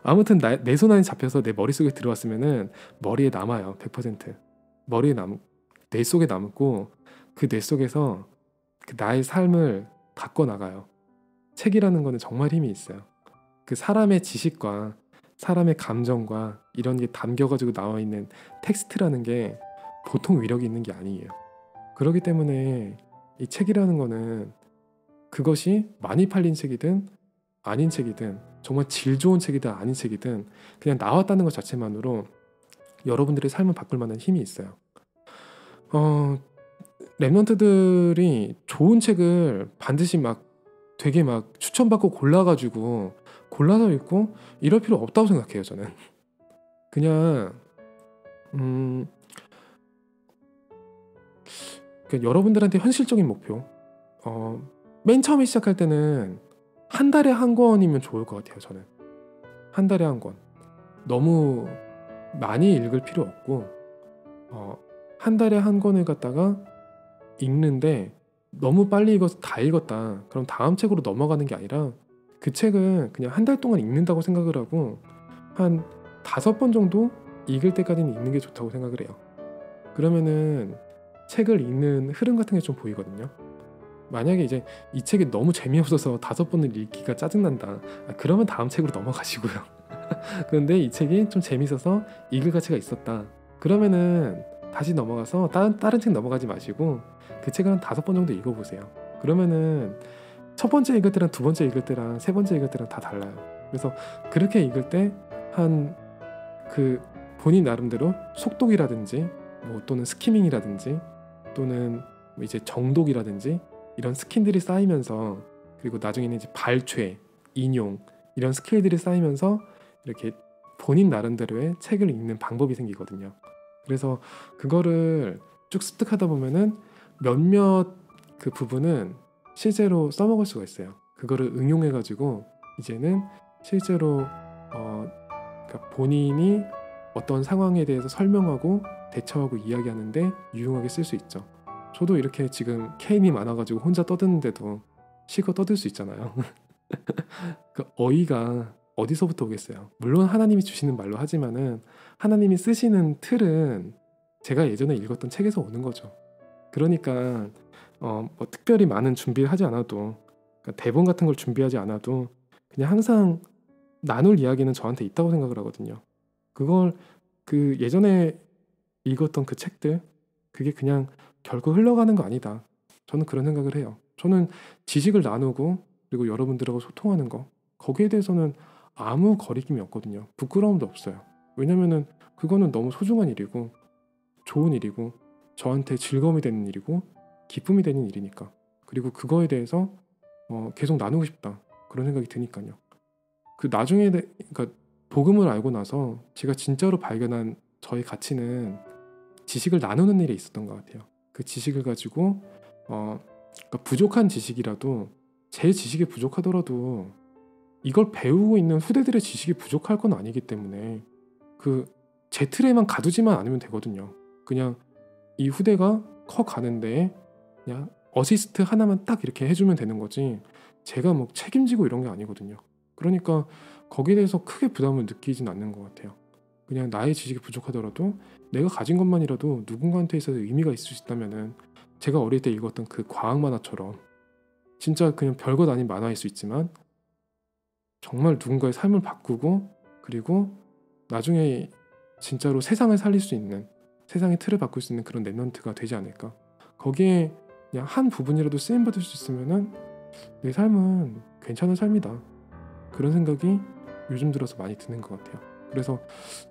A: 아무튼 내 손 안에 잡혀서 내 머릿속에 들어왔으면은 머리에 남아요. 100%. 뇌 속에 남고 그 뇌 속에서 그 나의 삶을 바꿔나가요. 책이라는 거는 정말 힘이 있어요. 그 사람의 지식과 사람의 감정과 이런 게 담겨가지고 나와 있는 텍스트라는 게 보통 위력이 있는 게 아니에요. 그렇기 때문에 이 책이라는 거는 그것이 많이 팔린 책이든 아닌 책이든, 정말 질 좋은 책이든 아닌 책이든 그냥 나왔다는 것 자체만으로 여러분들의 삶을 바꿀 만한 힘이 있어요. 랩런트들이 좋은 책을 반드시 되게 추천받고 골라서 읽고 이럴 필요 없다고 생각해요. 저는 그냥 여러분들한테 현실적인 목표, 맨 처음에 시작할 때는 한 달에 한 권이면 좋을 것 같아요. 저는 한 달에 한 권. 너무 많이 읽을 필요 없고 한 달에 한 권을 갖다가 읽는데 너무 빨리 읽어서 다 읽었다. 그럼 다음 책으로 넘어가는 게 아니라 그 책은 그냥 한 달 동안 읽는다고 생각을 하고 한 5번 정도 읽을 때까지는 읽는 게 좋다고 생각을 해요. 그러면은 책을 읽는 흐름 같은 게 좀 보이거든요. 만약에 이제 이 책이 너무 재미없어서 5번을 읽기가 짜증난다. 그러면 다음 책으로 넘어가시고요. 그런데 이 책이 좀 재밌어서 읽을 가치가 있었다. 그러면은 다시 넘어가서 다른 책 넘어가지 마시고 그 책을 한 5번 정도 읽어보세요. 그러면은 첫 번째 읽을 때랑 두 번째 읽을 때랑 세 번째 읽을 때랑 다 달라요. 그래서 그렇게 읽을 때 한 그 본인 나름대로 속독이라든지 뭐 또는 스키밍이라든지 또는 뭐 이제 정독이라든지 이런 스킬들이 쌓이면서 그리고 나중에는 이제 발췌, 인용 이런 스킬들이 쌓이면서 이렇게 본인 나름대로의 책을 읽는 방법이 생기거든요. 그래서 그거를 쭉 습득하다 보면은 몇몇 그 부분은 실제로 써먹을 수가 있어요. 그거를 응용해가지고 이제는 실제로 그러니까 본인이 어떤 상황에 대해서 설명하고 대처하고 이야기하는데 유용하게 쓸 수 있죠. 저도 이렇게 지금 케인이 많아가지고 혼자 떠드는데도 실컷 떠들 수 있잖아요. 그 어이가 어디서부터 오겠어요. 물론 하나님이 주시는 말로 하지만은 하나님이 쓰시는 틀은 제가 예전에 읽었던 책에서 오는 거죠. 그러니까 뭐 특별히 많은 준비를 하지 않아도 그러니까 대본 같은 걸 준비하지 않아도 그냥 항상 나눌 이야기는 저한테 있다고 생각을 하거든요. 그걸 그 예전에 읽었던 그 책들 그게 그냥 결코 흘러가는 거 아니다. 저는 그런 생각을 해요. 저는 지식을 나누고 그리고 여러분들하고 소통하는 거 거기에 대해서는 아무 거리낌이 없거든요. 부끄러움도 없어요. 왜냐면은 그거는 너무 소중한 일이고 좋은 일이고 저한테 즐거움이 되는 일이고 기쁨이 되는 일이니까. 그리고 그거에 대해서 계속 나누고 싶다. 그런 생각이 드니까요. 그 나중에 그러니까 복음을 알고 나서 제가 진짜로 발견한 저의 가치는 지식을 나누는 일에 있었던 것 같아요. 그 지식을 가지고 그러니까 부족한 지식이라도 제 지식이 부족하더라도 이걸 배우고 있는 후대들의 지식이 부족할 건 아니기 때문에 그 제 틀에만 가두지만 않으면 되거든요. 그냥 이 후대가 커 가는데 그냥 어시스트 하나만 딱 이렇게 해주면 되는 거지 제가 뭐 책임지고 이런 게 아니거든요. 그러니까 거기에 대해서 크게 부담을 느끼진 않는 것 같아요. 그냥 나의 지식이 부족하더라도 내가 가진 것만이라도 누군가한테 있어서 의미가 있을 수 있다면은 제가 어릴 때 읽었던 그 과학 만화처럼 진짜 그냥 별것 아닌 만화일 수 있지만 정말 누군가의 삶을 바꾸고 그리고 나중에 진짜로 세상을 살릴 수 있는 세상의 틀을 바꿀 수 있는 그런 랩런트가 되지 않을까. 거기에 그냥 한 부분이라도 쓰임받을 수 있으면은 내 삶은 괜찮은 삶이다. 그런 생각이 요즘 들어서 많이 드는 것 같아요. 그래서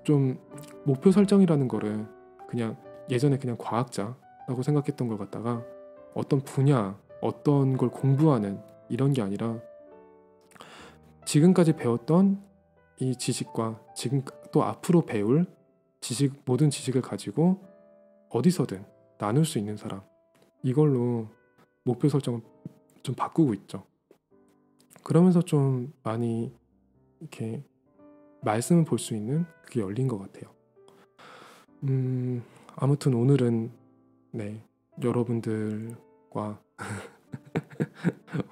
A: 좀 목표 설정이라는 거를 그냥 예전에 그냥 과학자라고 생각했던 걸 갖다가 어떤 분야, 어떤 걸 공부하는 이런 게 아니라 지금까지 배웠던 이 지식과 지금 또 앞으로 배울 지식, 모든 지식을 가지고 어디서든 나눌 수 있는 사람, 이걸로 목표 설정을 좀 바꾸고 있죠. 그러면서 좀 많이 이렇게 말씀을 볼 수 있는 그게 열린 것 같아요. 아무튼 오늘은 네, 여러분들과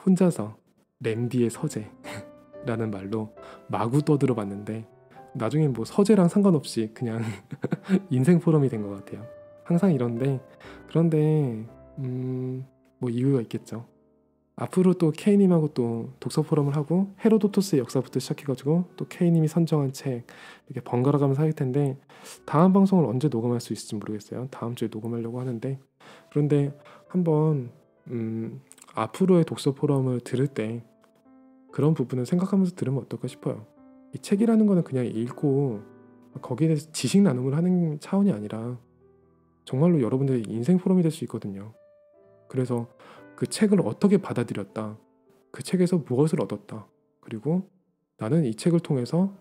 A: 혼자서 랜디의 서재라는 말로 마구 떠들어 봤는데 나중에 뭐 서재랑 상관없이 그냥 인생 포럼이 된 것 같아요. 항상 이런데 그런데 뭐 이유가 있겠죠. 앞으로 또 K님하고 또 독서 포럼을 하고 헤로도토스의 역사부터 시작해가지고 또 K님이 선정한 책 이렇게 번갈아 가면서 할 텐데 다음 방송을 언제 녹음할 수 있을지 모르겠어요. 다음 주에 녹음하려고 하는데 그런데 한번 앞으로의 독서 포럼을 들을 때 그런 부분을 생각하면서 들으면 어떨까 싶어요. 이 책이라는 거는 그냥 읽고 거기에 대해서 지식 나눔을 하는 차원이 아니라 정말로 여러분들의 인생 포럼이 될 수 있거든요. 그래서 그 책을 어떻게 받아들였다, 그 책에서 무엇을 얻었다, 그리고 나는 이 책을 통해서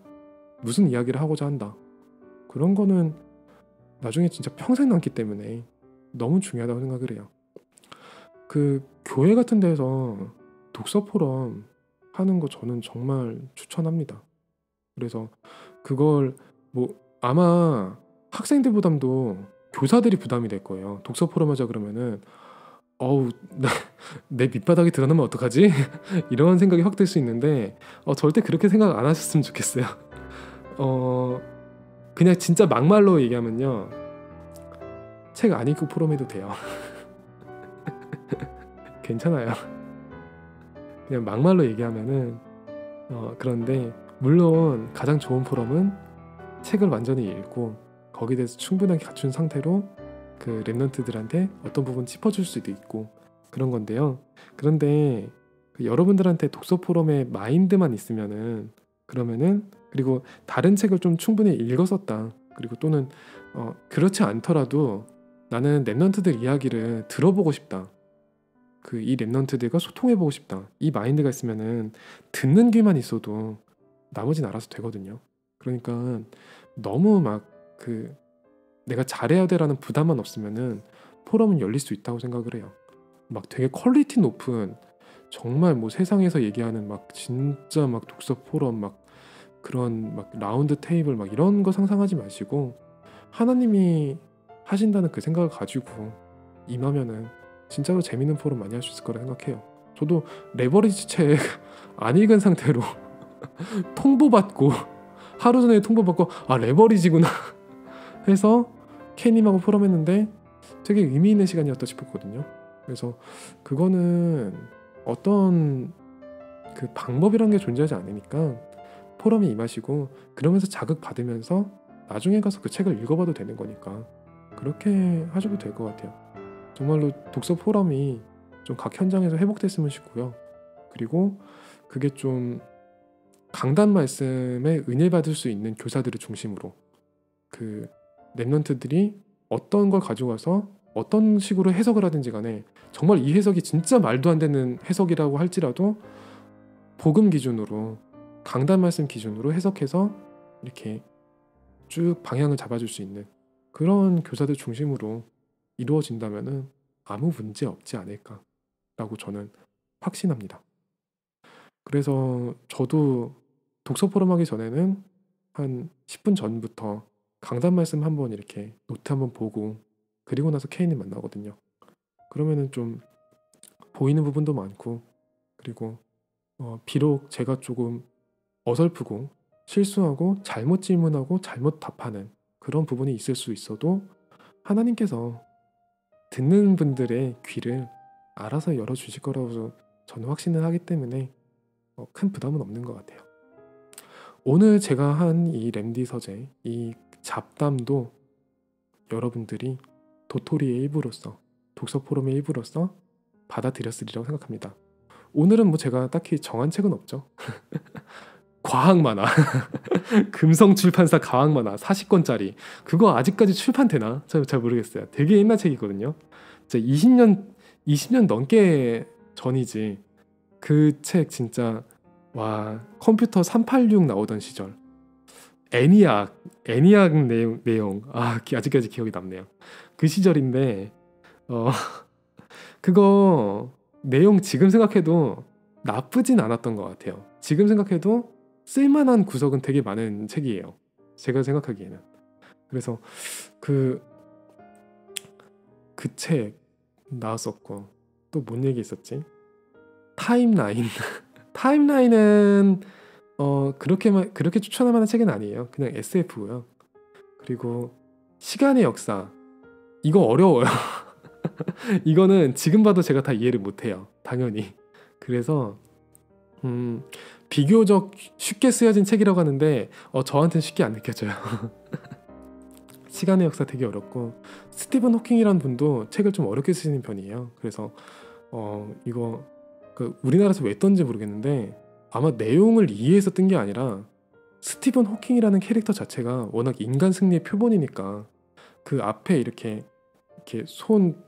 A: 무슨 이야기를 하고자 한다, 그런 거는 나중에 진짜 평생 남기 때문에 너무 중요하다고 생각을 해요. 그 교회 같은 데서 독서 포럼 하는 거 저는 정말 추천합니다. 그래서 그걸 뭐 아마 학생들 부담도 교사들이 부담이 될 거예요. 독서 포럼 하자 그러면은 어우 내 밑바닥이 드러나면 어떡하지? 이런 생각이 확 들 수 있는데 절대 그렇게 생각 안 하셨으면 좋겠어요. 어 그냥 진짜 막말로 얘기하면요, 책 안 읽고 포럼 해도 돼요. 괜찮아요. 그냥 막말로 얘기하면은 그런데 물론 가장 좋은 포럼은 책을 완전히 읽고 거기에 대해서 충분하게 갖춘 상태로 그 랩런트들한테 어떤 부분 짚어줄 수도 있고 그런 건데요. 그런데 그 여러분들한테 독서 포럼의 마인드만 있으면은, 그러면은, 그리고 다른 책을 좀 충분히 읽었었다, 그리고 또는 그렇지 않더라도 나는 랩런트들 이야기를 들어보고 싶다, 그 이 랩런트들과 소통해보고 싶다, 이 마인드가 있으면은 듣는 귀만 있어도 나머지는 알아서 되거든요. 그러니까 너무 막 그 내가 잘해야 돼라는 부담만 없으면은 포럼은 열릴 수 있다고 생각을 해요. 막 되게 퀄리티 높은, 정말 뭐 세상에서 얘기하는 막 진짜 막 독서 포럼, 막 그런 막 라운드 테이블 막 이런 거 상상하지 마시고 하나님이 하신다는 그 생각을 가지고 임하면은 진짜로 재밌는 포럼 많이 할 수 있을 거라 생각해요. 저도 레버리지 책 안 읽은 상태로 통보받고 하루 전에 통보받고 레버리지구나 해서 케이님하고 포럼 했는데 되게 의미 있는 시간이었다 싶었거든요. 그래서 그거는 어떤 그 방법이라는 게 존재하지 않으니까 포럼에 임하시고 그러면서 자극 받으면서 나중에 가서 그 책을 읽어봐도 되는 거니까 그렇게 하셔도 될 것 같아요. 정말로 독서 포럼이 좀 각 현장에서 회복됐으면 싶고요. 그리고 그게 좀 강단 말씀에 은혜 받을 수 있는 교사들을 중심으로 그 랩런트들이 어떤 걸 가져와서 어떤 식으로 해석을 하든지 간에 정말 이 해석이 진짜 말도 안 되는 해석이라고 할지라도 복음 기준으로, 강단 말씀 기준으로 해석해서 이렇게 쭉 방향을 잡아줄 수 있는 그런 교사들 중심으로 이루어진다면은 아무 문제 없지 않을까라고 저는 확신합니다. 그래서 저도 독서 포럼 하기 전에는 한 10분 전부터 강단 말씀 한번 이렇게 노트 한번 보고 그리고 나서 케인님 만나거든요. 그러면은 좀 보이는 부분도 많고, 그리고 비록 제가 조금 어설프고 실수하고 잘못 질문하고 잘못 답하는 그런 부분이 있을 수 있어도 하나님께서 듣는 분들의 귀를 알아서 열어주실 거라고 저는 확신을 하기 때문에 큰 부담은 없는 것 같아요. 오늘 제가 한 이 램디 서재, 이 잡담도 여러분들이 도토리의 일부로서, 독서 포럼의 일부로서 받아들였으리라고 생각합니다. 오늘은 뭐 제가 딱히 정한 책은 없죠. 과학 만화 금성 출판사 과학 만화 40권짜리 그거 아직까지 출판되나? 잘 모르겠어요. 되게 옛날 책이거든요. 진짜 20년 넘게 전이지. 그 책 진짜 와, 컴퓨터 386 나오던 시절 애니악 내용 아직까지 기억이 남네요. 그 시절인데 그거 내용 지금 생각해도 나쁘진 않았던 것 같아요. 지금 생각해도 쓸만한 구석은 되게 많은 책이에요. 제가 생각하기에는. 그래서 그 책 나왔었고 또 뭔 얘기 있었지? 타임라인 타임라인은 그렇게 추천할 만한 책은 아니에요. 그냥 SF고요. 그리고 시간의 역사 이거 어려워요. 이거는 지금 봐도 제가 다 이해를 못해요. 당연히. 그래서 비교적 쉽게 쓰여진 책이라고 하는데 저한테는 쉽게 안 느껴져요. 시간의 역사 되게 어렵고 스티븐 호킹이라는 분도 책을 좀 어렵게 쓰시는 편이에요. 그래서 이거 우리나라에서 왜 떴는지 모르겠는데 아마 내용을 이해해서 뜬 게 아니라 스티븐 호킹이라는 캐릭터 자체가 워낙 인간 승리의 표본이니까 그 앞에 이렇게 손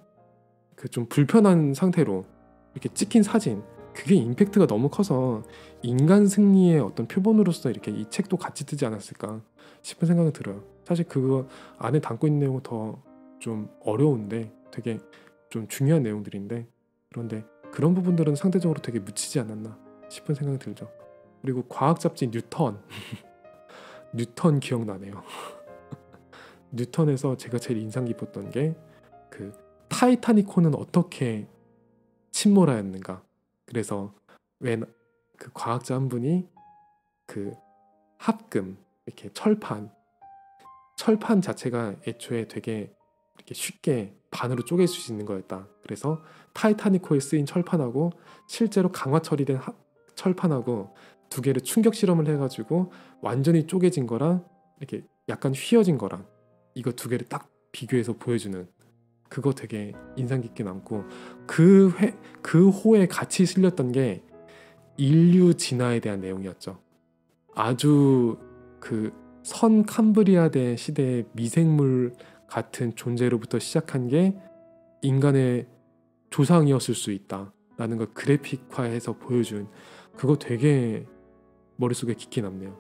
A: 그 좀 불편한 상태로 이렇게 찍힌 사진, 그게 임팩트가 너무 커서 인간 승리의 어떤 표본으로서 이렇게 이 책도 같이 뜨지 않았을까 싶은 생각이 들어요. 사실 그거 안에 담고 있는 내용은 더 좀 어려운데 되게 좀 중요한 내용들인데, 그런데 그런 부분들은 상대적으로 되게 묻히지 않았나 싶은 생각이 들죠. 그리고 과학 잡지 뉴턴 뉴턴 기억나네요. 뉴턴에서 제가 제일 인상 깊었던 게 그 타이타닉호는 어떻게 침몰하였는가. 그래서 웬 그 과학자 한 분이 그 합금 이렇게 철판 자체가 애초에 되게 이렇게 쉽게 반으로 쪼갤 수 있는 거였다. 그래서 타이타닉호에 쓰인 철판하고 실제로 강화 처리된 철판하고 두 개를 충격 실험을 해가지고 완전히 쪼개진 거랑 이렇게 약간 휘어진 거랑 이거 두 개를 딱 비교해서 보여주는 그거 되게 인상 깊게 남고 그 호에 같이 실렸던 게 인류 진화에 대한 내용이었죠. 아주 그 선 캄브리아대 시대의 미생물 같은 존재로부터 시작한 게 인간의 조상이었을 수 있다라는 걸 그래픽화해서 보여준 그거 되게 머릿속에 깊게 남네요.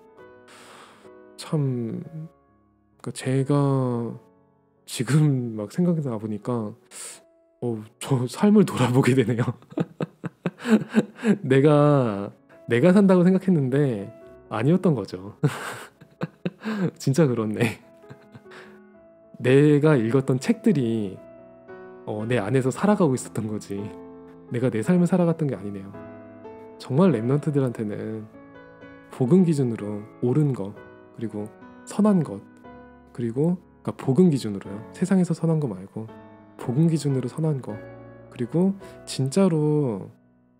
A: 참 그러니까 제가 지금 막 생각나 보니까 저 삶을 돌아보게 되네요. 내가 산다고 생각했는데 아니었던 거죠. 진짜 그렇네. 내가 읽었던 책들이 내 안에서 살아가고 있었던 거지. 내가 내 삶을 살아갔던 게 아니네요. 정말 랩런트들한테는 복음 기준으로 옳은 것 그리고 선한 것 그리고 그러니까 복음 기준으로요. 세상에서 선한 거 말고 복음 기준으로 선한 거 그리고 진짜로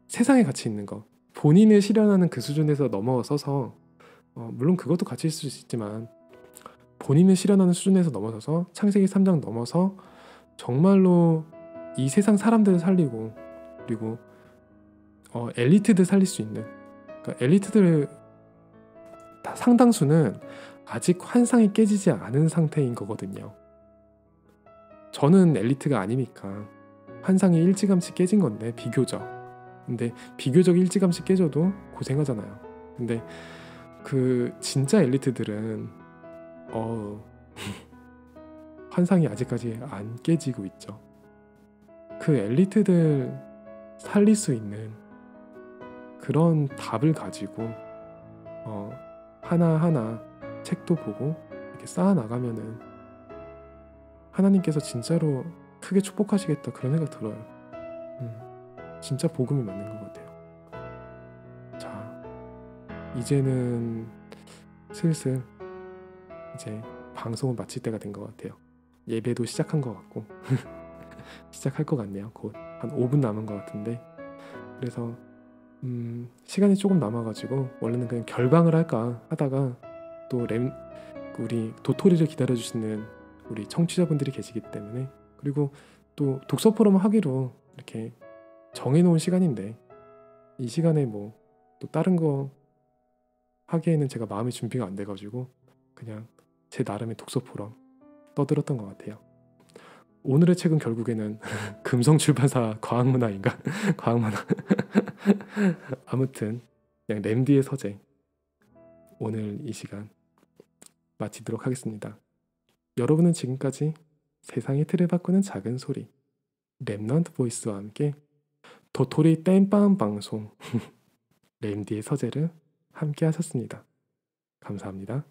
A: 세상에 가치 있는 거 본인을 실현하는 그 수준에서 넘어서서 물론 그것도 가치 있을 수 있지만 본인을 실현하는 수준에서 넘어서서 창세기 3장 넘어서 정말로 이 세상 사람들을 살리고 그리고 엘리트들 살릴 수 있는 그러니까 엘리트들 상당수는 아직 환상이 깨지지 않은 상태인 거거든요. 저는 엘리트가 아니니까 환상이 일찌감치 깨진 건데 비교적 근데 비교적 일찌감치 깨져도 고생하잖아요. 근데 그 진짜 엘리트들은 환상이 아직까지 안 깨지고 있죠. 그 엘리트들 살릴 수 있는 그런 답을 가지고 하나하나 책도 보고 이렇게 쌓아 나가면은 하나님께서 진짜로 크게 축복하시겠다 그런 생각 들어요. 진짜 복음이 맞는 것 같아요. 자, 이제는 슬슬 이제 방송을 마칠 때가 된 것 같아요. 예배도 시작한 것 같고 시작할 것 같네요. 곧 한 5분 남은 것 같은데 그래서 시간이 조금 남아가지고 원래는 그냥 결방을 할까 하다가 또 우리 도토리를 기다려주시는 우리 청취자분들이 계시기 때문에 그리고 또 독서 포럼 하기로 이렇게 정해놓은 시간인데 이 시간에 뭐 또 다른 거 하기에는 제가 마음의 준비가 안 돼가지고 그냥 제 나름의 독서 포럼 떠들었던 것 같아요. 오늘의 책은 결국에는 금성출판사 과학문화인가? 과학문화 아무튼 그냥 램디의 서재 오늘 이 시간 마치도록 하겠습니다. 여러분은 지금까지 세상의 틀을 바꾸는 작은 소리 랩넌트 보이스와 함께 도토리 땜빵 방송 램디의 서재를 함께 하셨습니다. 감사합니다.